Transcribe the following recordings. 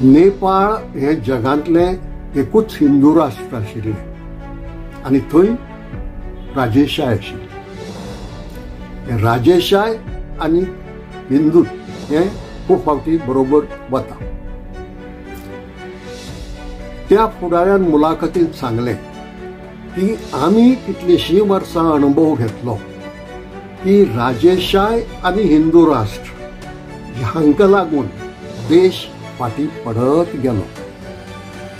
नेपाळ हे जगांतले एकूच हिंदू राष्ट्र आशिल्ले आनी थंय राजेशाय आशिल्ली. राजेशाय आनी हिंदू हे खूब फावटी बरोबर वता. त्या फुडाऱ्यान मुलाखतींत सांगलें की आमी कितलीशीं वर्सां अणभव घेतलो की राजेशाय आनी हिंदू राष्ट्र हांकां लागून देश फाटीं पडत गेलो.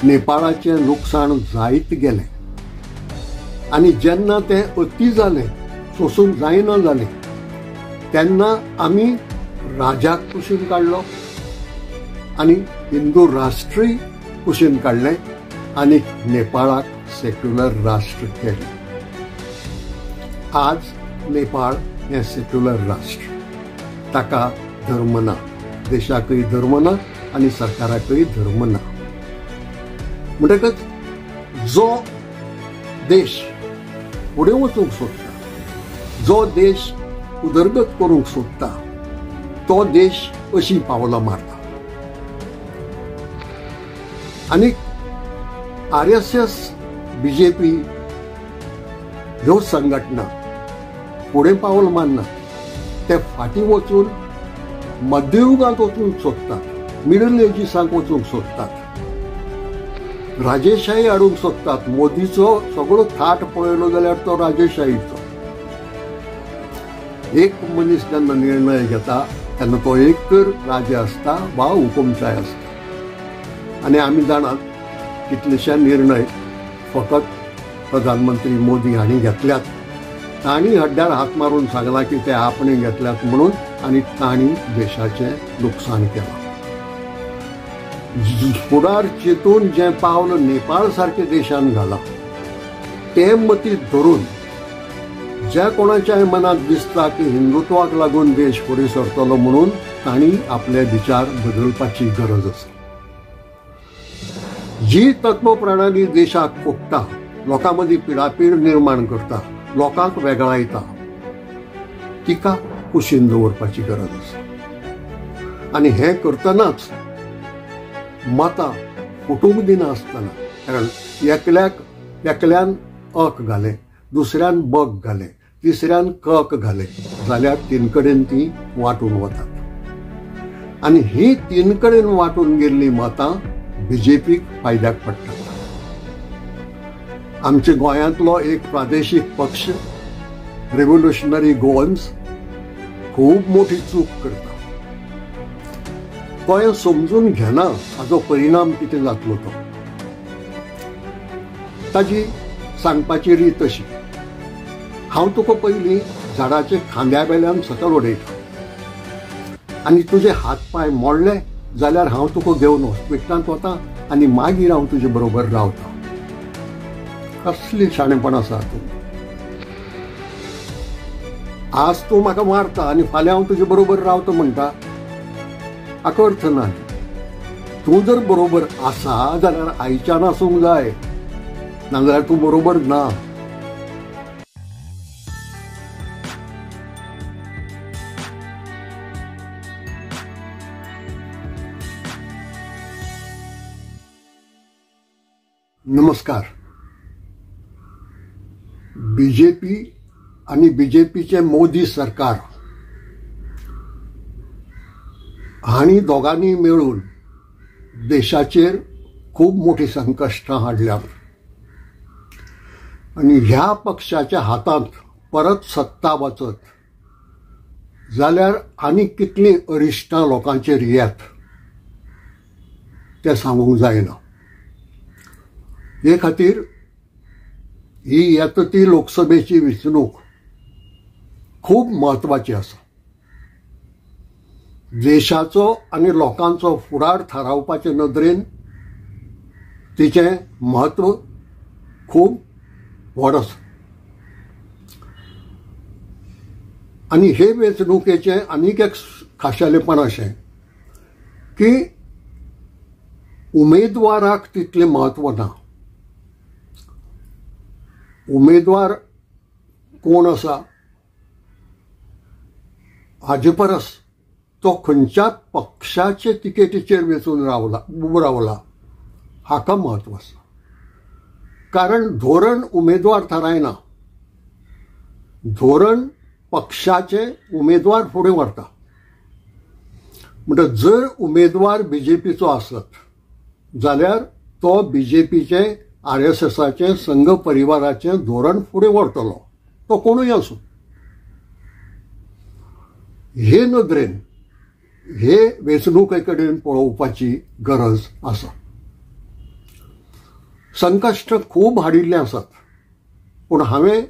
नेपाळाचें लुकसाण जायत गेलें आनी जेन्ना तें अती जालें, सोसूंक जायना जालें, तेन्ना आमी राजाक कुशीन काडलो आनी हिंदू राष्ट्रूय कुशीन काडलें आनी नेपाळाक सेक्युलर राष्ट्र केलें. आज नेपाळ हें सेक्युलर राष्ट्र. ताका धर्म ना, देशाकय धर्म ना आनी सरकाराकय धर्म ना. म्हणटकच जो देश फुडें वचूंक सोदता, जो देश उदरगत करूंक सोदता, तो देश अशी पावलां मारता. आनीक RSS, BJP ह्यो संघटना फुडें पावल मारना. ते फाटीं वचून मध्ययुगांत वचूंक सोदतात, मिडल एजिसांक वचूंक सोदतात, राजेशाही हाडूंक सोदतात. मोदीचो सगळो थाट पळयलो जाल्यार तो राजेशाहीचो. एक मनीस जेन्ना निर्णय घेता तेन्ना तो एक तर राजे आसता वा हुकुमशाही आसता. आनी आमी जाणात कितलेशे निर्णय फकत प्रधानमंत्री मोदी हांणी घेतल्यात. तांणी हड्ड्यार हात मारून सांगला की ते आपणे घेतल्यात म्हणून आनी तांणी देशाचें लुकसाण केलां. फुडार चिंतून जें पावल नेपाळ सारके देशान घालां ते मतींत धरून ज्या कोणाच्याय मनात दिसता की हिंदुत्वाक लागून देश फुडें सरतलो म्हणून तांणी आपले विचार बदलपाची गरज आसा. जी तत्वप्रणाली देशाक फुकटा, लोकां मदीं पिडापीड निर्माण करता, लोकांक वेगळायता, तिका कुशीन दवरपाची गरज आसा. आनी हें करतनाच मतां फुटूंक दिना आसतना, कारण एकल्यान अक घालें, दुसऱ्यान बक घालें, तिसऱ्यान कक घालें जाल्यार तीन कडेन ती वांटून वतात. आनी ही तीन कडेन वांटून गेल्लीं मतां BJPक फायद्याक पडटात. आमच्या गोंयांतलो एक प्रादेशीक पक्ष रेव्होल्युशनरी गोवन्स खूब मोठी चूक करता. तो हें समजून घेना हाचो परिणाम कितें जातलो तो. ताजी सांगपाची रीत अशी, हांव तुका पयलीं झाडाच्या खांद्या वेल्यान सकयल उडयता आनी तुजे हात पाय मोडले जाल्यार हांव तुका घेवन हॉस्पिटलांत वता आनी मागीर हांव तुजे बरोबर रावता. कसली शाणेपण आसा हातूंत. आज तूं म्हाका मारता आनी फाल्यां हांव तुजे बरोबर रावता म्हणटा, हाका अर्थ ना. तूं जर बरोबर आसा जाल्यार आयच्यान आसूंक जाय, नाजाल्यार तूं बरोबर ना. नमस्कार. BJP आणि BJPचे मोदी सरकार हांणी दोगांनी मेळून देशाचेर खूब मोठी संकश्टां हाडल्यात. आनी ह्या पक्षाच्या हातांत परत सत्ता वचत जाल्यार आनी कितलीं अरिश्टां लोकांचेर येत तें सांगूंक जायना. हे खातीर ही येता ती लोकसभेची वेंचणूक खूब म्हत्वाची आसा. देशाचो आनी लोकांचो फुडार थारावपाचे नदरेन तिचें म्हत्व खूब व्हड आसा. आनी हे वेंचणुकेचें आनीक एक खाशेलेपण अशें की उमेदवाराक तितलें म्हत्व ना. उमेदवार कोण आसा हाजे परस तो खंयच्या पक्षाचे तिकेटीचेर वेचून उबो रावला हाका म्हत्व आसा. कारण धोरण उमेदवार थारायना, धोरण पक्षाचे उमेदवार फुडें व्हरता. म्हणटच जर उमेदवार बीजेपीचो आसत जाल्यार तो बीजेपीचे RSSचे संघ परिवाराचें धोरण फुडें व्हरतलो, तो कोणूय आसूं. हे नदरेन हे वेंचणुके कडेन पळोवपाची गरज आसा. संकश्ट खूब हाडिल्ले आसात, पूण हांवें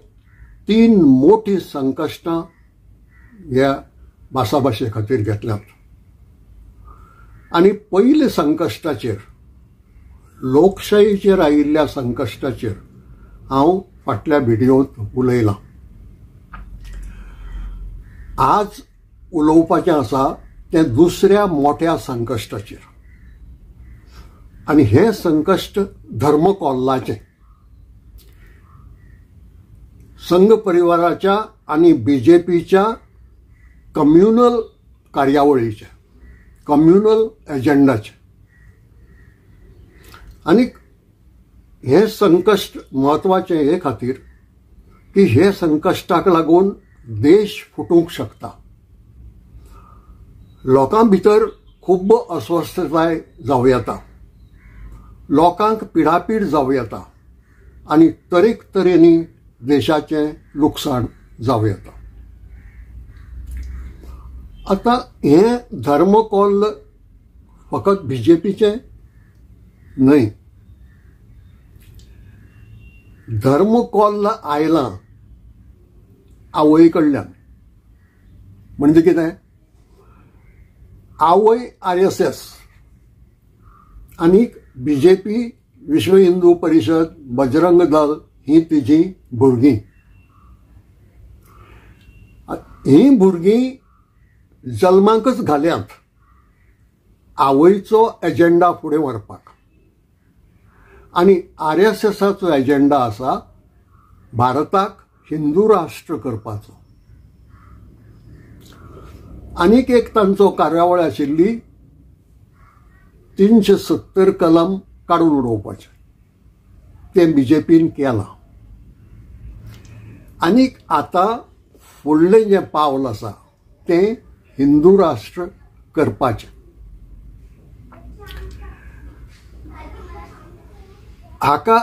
3 मोठी संकश्टां ह्या भासाभाशे खातीर घेतल्यात. आनी पयले संकश्टाचेर, लोकशायेचेर आयिल्ल्या संकश्टाचेर हांव फाटल्या व्हिडिओंत उलयलां. आज उलोवपाचें आसा तें दुसऱ्या मोठ्या संकश्टाचेर. आनी हें संकश्ट धर्मकोल्लाचें. संघ परिवाराच्या आनी बीजेपीच्या कम्युनल कार्यावळीचें, कम्युनल एजेंडाचें. आनी हें संकश्ट म्हत्वाचें हे खातीर की हे संकश्टाक लागून देश फुटूंक शकता. लोकां भितर खूब अस्वस्थताय जावं येता, लोकांक पिडापीड जावं येता आनी तरेक तरेनी देशाचें लुकसाण जावं येता. आतां हें धर्मकोल्ल फकत बीजेपीचें न्हय. धर्मकोल्ल आयलां आवय कडल्यान. म्हणजे कितें? आवय RSS आनी बीजेपी, विश्व हिंदू परिशद, बजरंग दल ही तिजी भुरगीं. ही भुरगीं जल्माकच घाल्यांत आवयचो एजेंडा फुडें व्हरपाक. आनी RSSचो एजेंडा आसा भारताक हिंदू राष्ट्र करपाचो. आनीक एक तांचो कार्यावळ आशिल्ली 370 कलम काडून उडोवपाचें. तें बीजेपीन केलां. आनीक आतां फुडलें जें पावल आसा तें हिंदू राष्ट्र करपाचें. हाका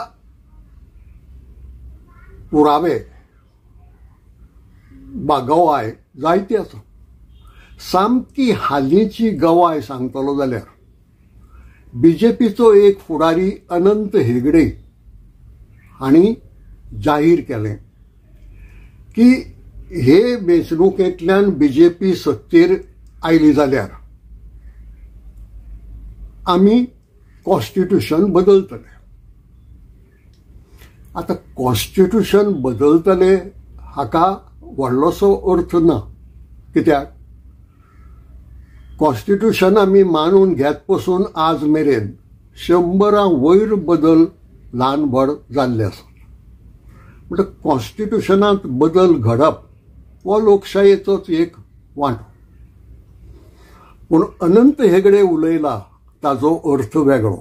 पुरावे गवाय जायती आसा. सामकी हालींची गवाय सांगतलो जाल्यार बीजेपीचो एक फुडारी अनंत हेगडे हांणी जाहीर केलें की हे वेंचणुकेंतल्यान बीजेपी सत्तेर आयली जाल्यार आमी कॉन्स्टिट्यूशन बदलतले. आतां कॉन्स्टिट्यूशन बदलतले हाका व्हडलोसो अर्थ ना. कित्याक? कॉन्स्टिट्यूशन आमी मानून घेत पासून आज मेरेन 100 वयर बदल ल्हान व्हड जाल्ले आसात. म्हणजे कॉन्स्टिट्यूशनांत बदल घडप हो लोकशायेचोच एक वांटो. पूण अनंत हेगडे उलयला ताजो अर्थ वेगळो.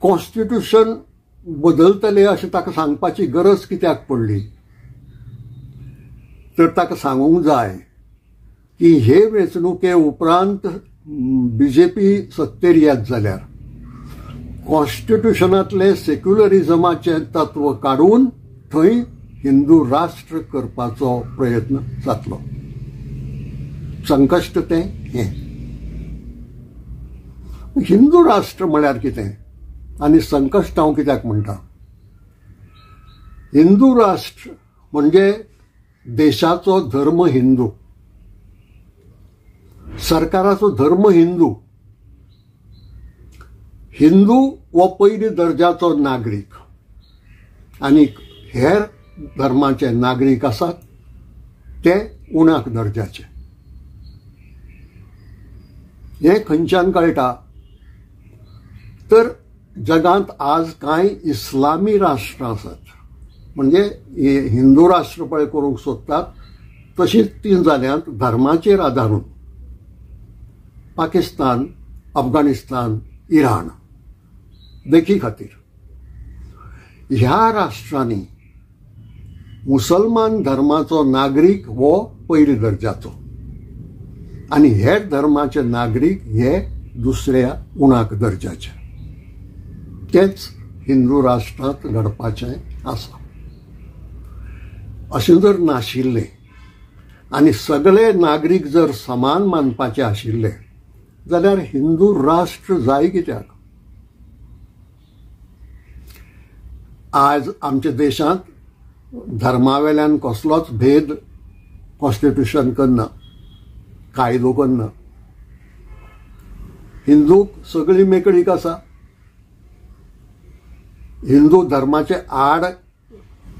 कॉन्स्टिट्यूशन बदलतले अशें ताका सांगपाची गरज कित्याक पडली? तर ताका सांगूंक जाय की हे वेंचणुके उपरांत बीजेपी सत्तेर येत जाल्यार कॉन्स्टिट्यूशनांतले सेक्युलरिझमाचे तत्व काडून थंय हिंदू राष्ट्र करपाचो प्रयत्न जातलो. संकश्ट तें हें. हिंदू राष्ट्र म्हळ्यार कितें आनी संकश्ट हांव कित्याक म्हणटा? हिंदू राष्ट्र म्हणजे देशाचो धर्म हिंदू, सरकाराचो धर्म हिंदू, हिंदू हो पयली दर्जाचो नागरीक आनी हेर धर्माचे नागरीक आसात ते उण्याक दर्जाचे. हें खंयच्यान कळटा? तर जगांत आज कांय इस्लामी राष्ट्र आसात, म्हणजे हिंदू राष्ट्र पळय करूंक सोदतात तशीच ती जाल्यांत धर्माचेर आदारून पाकिस्तान, अफगाणिस्तान, इराण देखी खातीर ह्या राष्ट्रांनी मुसलमान धर्माचो नागरीक हो पयल्या दर्जाचो आनी हेर धर्माचे नागरीक हे दुसऱ्या उणाक दर्जाचे. तेच हिंदू राष्ट्रांत घडपाचें आसा. अशें जर नाशिल्लें आनी सगळे नागरीक जर समान मानपाचे आशिल्ले जाल्यार हिंदू राष्ट्र जाय कित्याक? आज आमच्या देशांत धर्मावेल्यान कसलोच भेद कॉन्स्टिट्यूशन करना, कायदो करना. हिंदूक सगळी मेकळीक आसा. हिंदू धर्माचे आड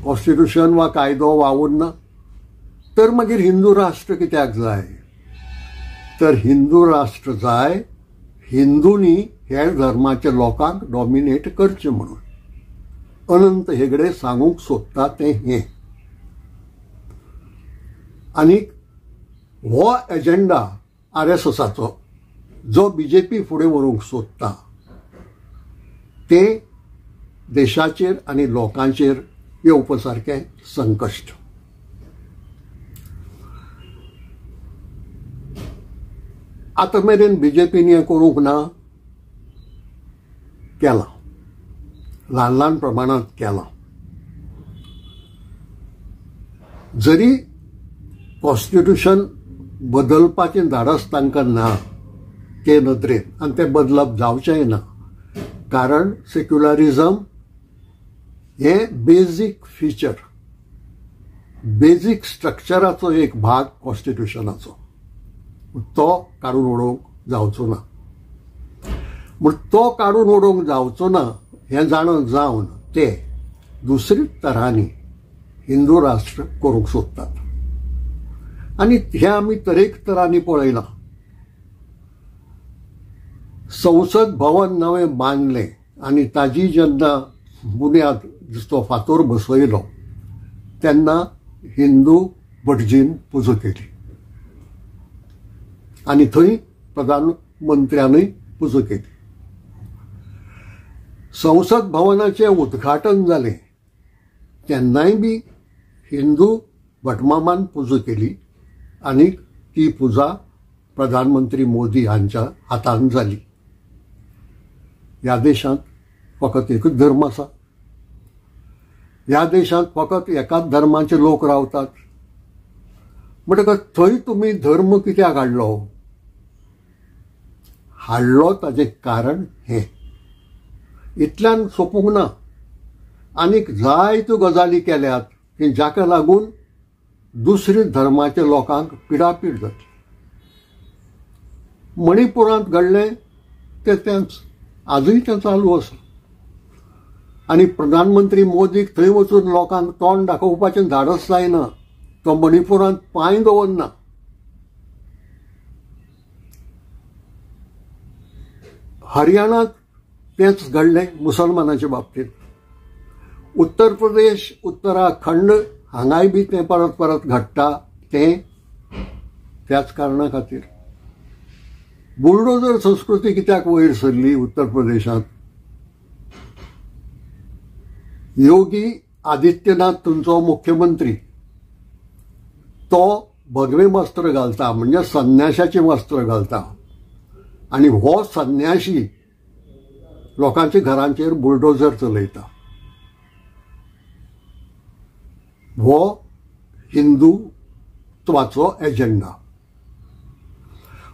कॉन्स्टिट्यूशन वा कायदो वावून ना, तर मागीर हिंदू राष्ट्र कित्याक जाय? तर हिंदू राष्ट्र जाय हिंदूंनी हेर धर्माच्या लोकांक डॉमिनेट करचें म्हणून. अनंत हेगडे सांगूंक सोदता तें हें. आनी हो एजेंडा RSSचो जो BJP फुडें व्हरूंक सोदता तें देशाचेर आनी लोकांचेर येवपा सारकें संकश्ट. आतां मेरेन BJPन हें करूंक ना, केलां. ल्हान ल्हान प्रमाणांत केलां. जरी कॉन्स्टिट्यूशन बदलपाचें धाडस तांकां ना ते नदरेन आनी तें बदलप जावचेंय ना, कारण सेक्युलरिझम हें बेजीक फिचर, बेजीक स्ट्रक्चराचो एक भाग कॉन्स्टिट्यूशनाचो. तो काडून उडोवंक जावचो ना. म्हूण तो काडून उडोवंक जावचो ना हें जाणून जावन ते दुसऱ्या तरांनी हिंदू राष्ट्र करूंक सोदतात. आनी हें आमी तरेक तरांनी पळयलां. संसद भवन नवें बांदलें आनी ताजी जेन्ना बुन्याद तो फातर बसयलो तेन्ना हिंदू भटजीन पुजा केली आनी थंय प्रधानमंत्र्यानूय पुजा केली. संसद भवनाचें उद्घाटन जालें तेन्नाय बी हिंदू भटमामान पुजा केली आनी ती पुजा प्रधानमंत्री मोदी हांच्या हातान जाली. ह्या देशांत फकत एकच धर्म आसा. ह्या देशांत फकत एकाच धर्माचे लोक रावतात. म्हणटकच थंय तुमी धर्म कित्याक हाडलो ताचें कारण हें. इतल्यान सोपूंक ना. आनीक जायत्यो गजाली केल्यात की जाका लागून दुसऱ्या धर्माच्या लोकांक पिडापीड जातली. मणिपुरांत घडलें तेंच आजूय तें चालू आसा. आनी प्रधानमंत्री मोदीक थंय वचून लोकांक तोंड दाखोवपाचें धाडस जायना. तो मणिपुरांत पांय दवरना. हरियाणात तेंच घडलें मुसलमानाच्या बाबतींत. उत्तर प्रदेश, उत्तराखंड हांगाय बी तें परत परत घडटा. तें त्याच कारणा खातीर. बुलडोजर संस्कृती कित्याक वयर सरली उत्तर प्रदेशांत? योगी आदित्यनाथ तुमचो मुख्यमंत्री तो भगवे वस्त्र घालता, म्हणजे संन्याशाचें वस्त्र घालता. आनी हो संन्याशी लोकांच्या घरांचेर बुलडोजर चलयता. हो हिंदुत्वाचो एजेंडा.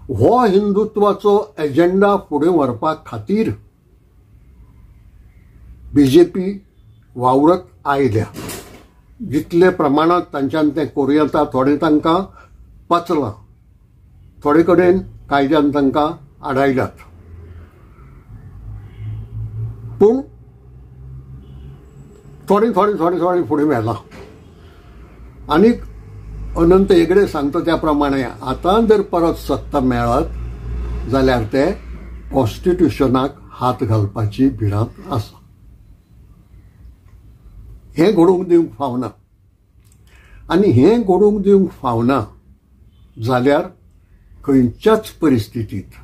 हो हिंदुत्वाचो एजेंडा फुडें व्हरपा खातीर BJP वावरत आयल्या. जितले प्रमाणांत तांच्यान तें करूं येता थोडें तांकां पचलां, थोडे कडेन कायद्यान तांकां आडायल्यात. पूण थोडे फुडें व्हेलां. आनीक अनंत हेगडे सांगता त्या प्रमाणे आतां जर परत सत्ता मेळत जाल्यार ते कॉन्स्टिट्यूशनाक हात घालपाची भिरांत आसा. हें घडोवंक दिवंक फावना. आनी हें घडोवंक दिवंक फावना जाल्यार खंयच्याच परिस्थितीत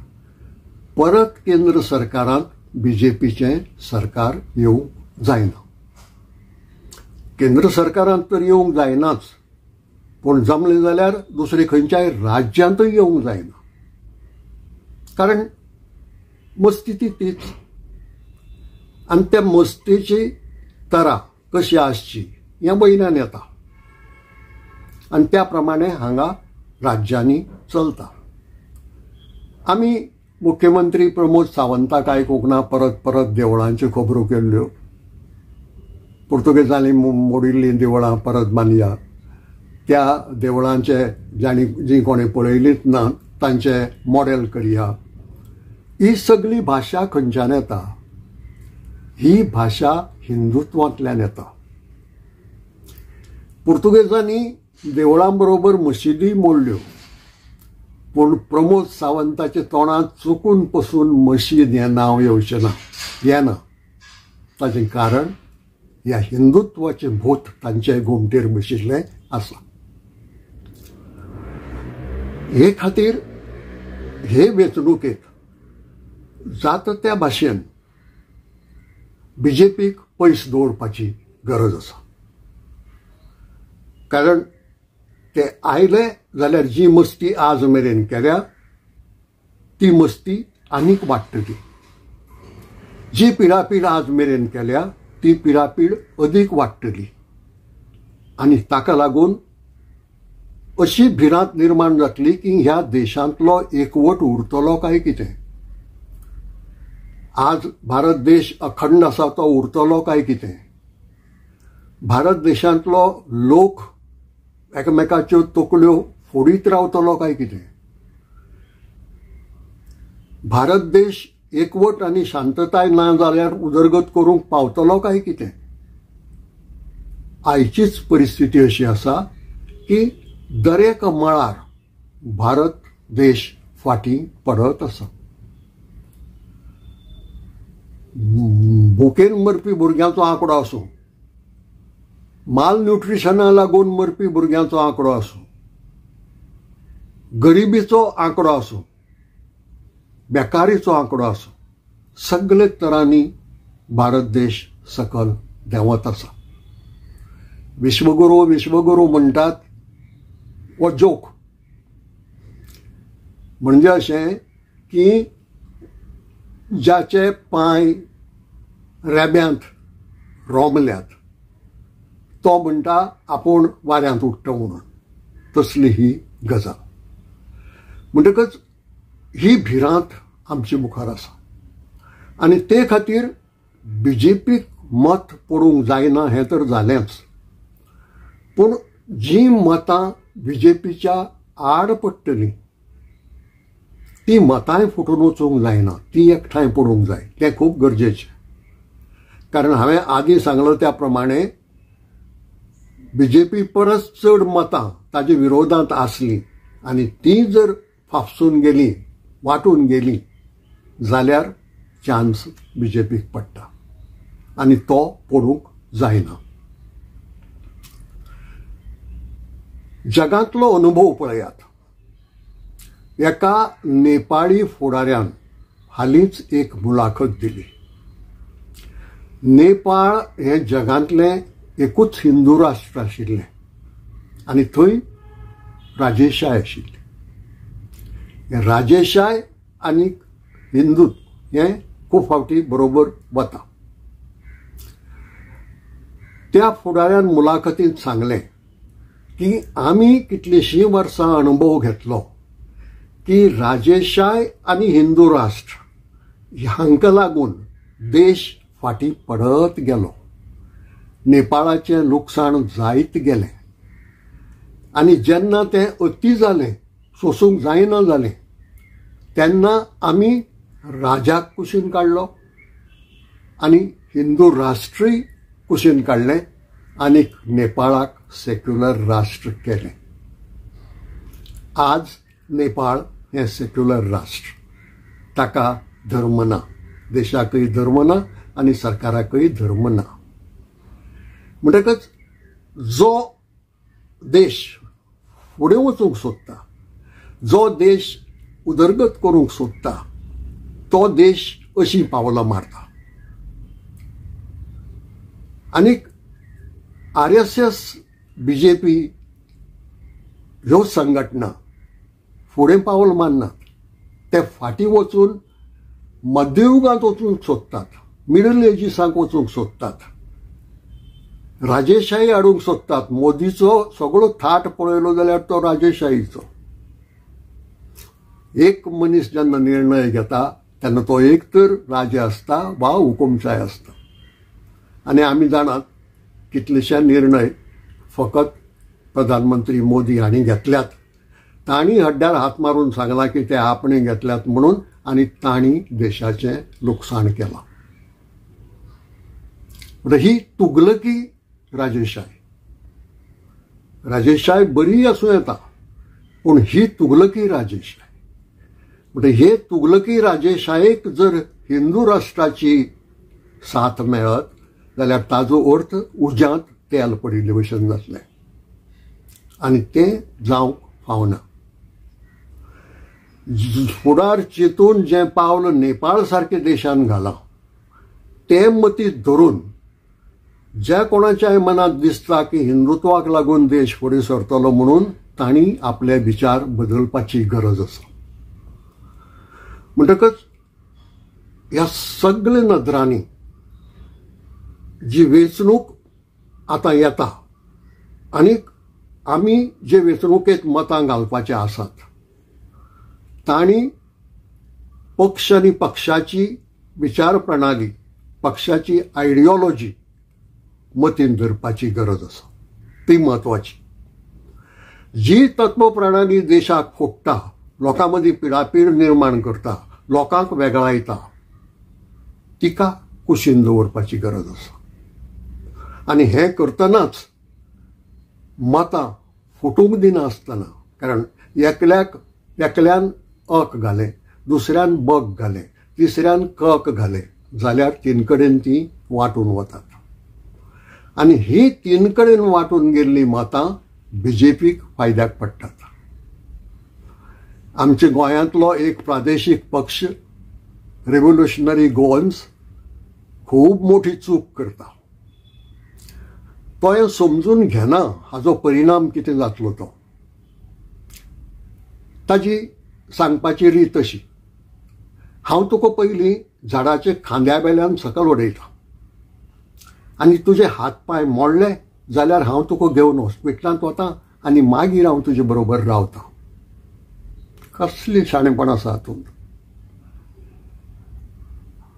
परत केंद्र सरकारांत बीजेपीचें सरकार येवंक जायना. केंद्र सरकारांत तर येवंक जायनाच, पूण जमलें जाल्यार दुसरे खंयच्याय राज्यांतय येवंक जायना. कारण मस्ती तीच, आनी त्या मस्तेची तरा कशी आसची हें वयल्यान येता आनी त्या प्रमाणे हांगा राज्यांनी चलता. आमी मुख्यमंत्री प्रमोद सावंताक आयकूंक ना परत परत देवळांच्यो खबरो केल्ल्यो. पुर्तुगेजांनी मोडिल्लीं देवळां परत बांदया, त्या देवळांचे जी कोणी पळयलींच ना तांचे मॉडेल करया. ही सगळी भाशा खंयच्यान येता? ही भाशा हिंदुत्वांतल्यान येता. पुर्तुगेजांनी देवळां बरोबर मशिदी मोडल्यो, पूण प्रमोद सावंताच्या तोंडांत चुकून पसून मशीद हें नांव येवचें ना. येना ताचें कारण ह्या हिंदुत्वाचें भूत तांचे घुमटेर बशिल्लें आसा. हे खातीर हे वेंचणुकेक जाता त्या भाशेन बीजेपीक पयस दवरपाची गरज आसा. कारण ते आयले जाल्यार जी मस्ती आज मेरेन केल्या ती मस्ती आनीक वाडटली. जी पिडापीड आज मेरेन केल्या ती पिडापीड अदीक वाडटली. आनी ताका लागून अशी भिरांत निर्माण जातली की ह्या देशांतलो एकवट उरतलो काय कितें? आज भारत देश अखंड आसा तो उरतलो काय कितें? भारत देशांतलो लोक एकामेकाच्यो तकल्यो फोडीत रावतलो काय कितें? भारत देश एकवट आनी शांतताय ना जाल्यार उदरगत करूंक पावतलो काय कितें? आयचीच परिस्थिती अशी आसा की दरेक मळार भारत देश फाटीं पडत आसा. भुकेन मरपी भुरग्यांचो आंकडो आसूं, माल न्यूट्रिशना लागून मरपी भुरग्यांचो आंकडो आसूं, गरिबीचो आंकडो आसूं, बेकारीचो आंकडो आसूं, सगळे तरांनी भारत देश सकल देंवत आसा. विश्वगुरू म्हणटात वो जोक. म्हणजे अशें की ज्याचे पांय रेब्यांत रोमल्यात तो म्हणटा आपूण वाऱ्यांत उडटा म्हणून. तसली ही गजाल. म्हणटकच ही भिरांत आमची मुखार आसा आनी ते खातीर बीजेपीक मत पडूंक जायना हें तर जालेंच, पूण जी मतां बीजेपीच्या आड पडटलीं ती मतांय फुटून वचूंक जायना, ती एकठांय पडूंक जाय. तें खूब गरजेचें. कारण हांवें आदीं सांगलो त्या प्रमाणे बीजेपी परस चड मतां ताच्या विरोधांत आसलीं आनी ती जर फाफसून गेली, वाटून गेली जाल्यार चान्स बीजेपीक पडटा आनी तो पडूंक जायना. जगांतलो अनुभव पळयात. एका नेपाळी फुडाऱ्यान हालींच एक मुलाखत दिली. नेपाळ हें जगांतलें एकूच हिंदू राष्ट्र आशिल्लें आनी थंय राजेशाय आशिल्ली. राजेशाय आनी हिंदूत्व हें खूब फावटी बरोबर वता. त्या फुडाऱ्यान मुलाखतींत सांगलें की आमी कितलींशीं वर्सां अणभव घेतलो की राजेशाय आनी हिंदू राष्ट्र हांकां लागून देश फाटीं पडत गेलो. नेपाळाचें लुकसाण जायत गेलें आनी जेन्ना तें अती जालें, सोसूंक जायना जालें, तेन्ना आमी राजाक कुशीन काडलो आनी हिंदू राष्ट्रूय कुशीन काडलें आनी नेपाळाक सेक्युलर राष्ट्र केलें. आज नेपाळ हें सेक्युलर राष्ट्र. ताका धर्म ना, देशाकय धर्म ना आनी सरकाराकय धर्म ना. म्हणटकच जो देश फुडें वचूंक सोदता, जो देश उदरगत करूंक सोदता, तो देश अशी पावलां मारता. आनीक RSS BJP ह्यो संघटना फुडें पावल मारनात. ते फाटीं वचून मध्ययुगांत वचूंक सोदतात, मिडल एजिसांक वचूंक सोदतात, राजेशाही हाडूंक सोदतात. मोदीचो सगळो थाट पळयलो जाल्यार तो राजेशाहीचो. एक मनीस जेन्ना निर्णय घेता तेन्ना तो एक तर राजे आसता वा हुकुमशाही आसता. आनी आमी जाणात कितलेशे निर्णय फकत प्रधानमंत्री मोदी हांणी घेतल्यात. तांणी हड्ड्यार हात मारून सांगला की ते आपणे घेतल्यात म्हणून, आनी तांणी देशाचें लुकसाण केलां. ही तुगलकी राजेशाही. राजेशाही बरी आसूं येता, पूण ही तुगलकी राजेशाही. हे तुगलकी राजेशाहीक जर हिंदू राष्ट्राची साथ मेळत जाल्यार ताजो अर्थ उज्यांत तेल पडिल्ले भशेन जातलें, आनी तें जावंक फावना. फुडार चिंतून जें पावल नेपाळ सारके देशान घालां तें मतींत धरून ज्या कोणाच्याय मनात दिसता की हिंदुत्वाक लागून देश फुडें सरतलो म्हणून तांणी आपले विचार बदलपाची गरज आसा. म्हणटकच ह्या सगळ्या नदरांनी जी वेंचणूक आतां येता आनीक आमी जे वेंचणुकेंत मतां घालपाचे आसात तांणी पक्ष आनी पक्षाची विचार प्रणाली, पक्षाची आयडियोलॉजी मतीन धरपाची गरज आसा. ती म्हत्वाची. जी तत्वप्रणाली देशाक फोडटा, लोकां मदीं पिडापीड निर्माण करता, लोकांक वेगळायता, तिका कुशीन दवरपाची गरज आसा. आनी हें करतनाच मतां फुटूंक दिनासतना, कारण एकल्यान अक घालें, दुसऱ्यान बक घालें, तिसऱ्यान कक घालें जाल्यार तीन कडेन ती वांटून वतात. आनी ही तीन कडेन वांटून गेल्लीं मतां BJPक फायद्याक पडटात. आमच्या गोंयांतलो एक प्रादेशीक पक्ष रेव्होल्युशनरी गोवन्स खूब मोठी चूक करता. तो हें समजून घेना हाजो परिणाम कितें जातलो तो. ताजी सांगपाची रीत अशी, हांव तुका पयलीं झाडाचे खांद्या बेल्यान सकयल उडयता आनी तुजे हात पांय मोडले जाल्यार हांव तुका घेवन हॉस्पिटलांत वता आनी मागीर हांव तुजे बरोबर रावता. कसली शाणेपण आसा हातूंत.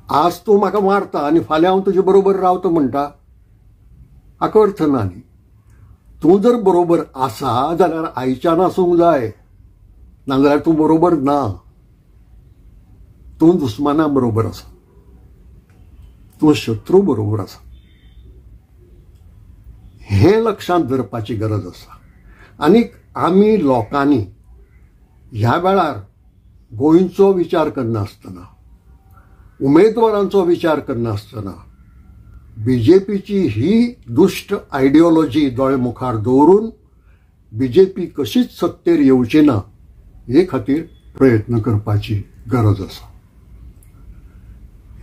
आज तूं म्हाका मारता आनी फाल्यां हांव तुजे बरोबर रावता म्हणटा, हाका अर्थ ना न्ही. तूं जर बरोबर आसा जाल्यार आयच्यान आसूंक जाय, नाजाल्यार तूं बरोबर ना. तूं दुस्माना बरोबर आसा, तूं शत्रू बरोबर आसा. हें लक्षांत धरपाची गरज आसा. आनीक आमी लोकांनी ह्या वेळार गोंयचो विचार करनासतना, उमेदवारांचो विचार करनासतना BJPची ही दुश्ट आयडियोलॉजी दोळे मुखार दवरून BJP कशीच सत्तेर येवची ना हे खातीर प्रयत्न करपाची गरज आसा.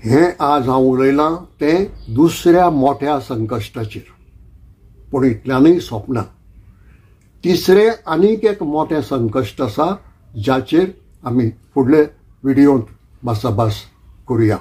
हें आज हांव उलयलां तें दुसऱ्या मोठ्या संकश्टाचेर, पूण इतल्यानय सोंपना. तिसरें आनीक एक मोठें संकश्ट आसा जाचेर आमी फुडले व्हिडिओंत भासाभास करुया.